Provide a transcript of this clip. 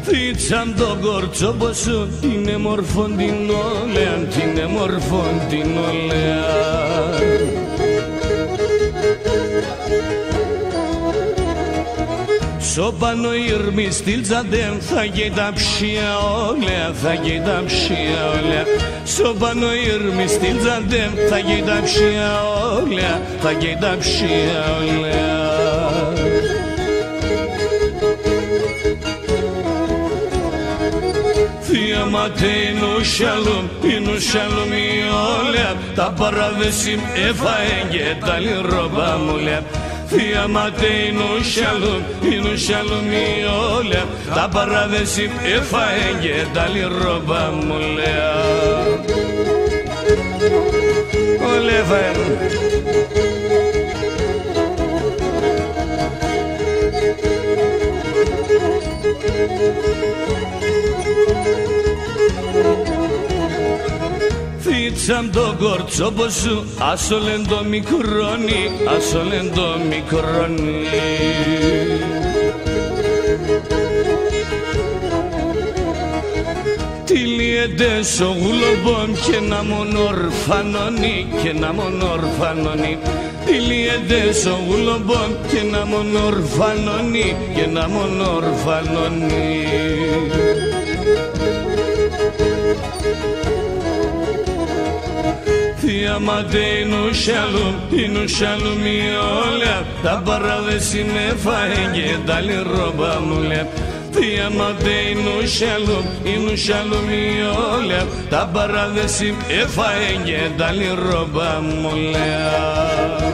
Θίτσαν το κορτσόπο σου, είναι μορφόν την όλεα, είναι μορφόν την όλεα. Σοπανο ήρμη στυλτζαντέμ, θα γει τα ψία όλεα, θα γει τα ψία όλεα. Σοπανο ήρμη στυλτζαντέμ, θα γει τα ψία όλεα, θα γει τα ψία όλεα. Θεία ματέινο σαλούμ, είναι σαλούμ η όλεα, τα παραδέσιμ έφαεν και τα λιρόμπα μου λέπ. Θεία ματέινο σαλούμ, είναι σαλούμ η όλεα, τα παραδέσιμ έφαεν και τα λιρόμπα μου λέπ. Όλε έφαεν. Θίτσαν το κορτσόπο σου, άσολεν το μικρόνι, άσολεν το μικρόνι. Τι λύεται σο γουλομπόμ και να μον ορφανώνει, και να μον ορφανώνει. Τι λύεται σο γουλομπόμ και να μον ορφανώνει, και να μον ορφανώνει. Θεία ματέινο σαλούμ, είναι σαλούμ η όλεα, τα παραδέσιμ έφαεν και τα λιρόμπα μου λέπ. Θεία ματέινο σαλούμ, είναι σαλούμ η όλεα, τα παραδέσιμ έφαεν και τα λιρόμπα μου λέπ.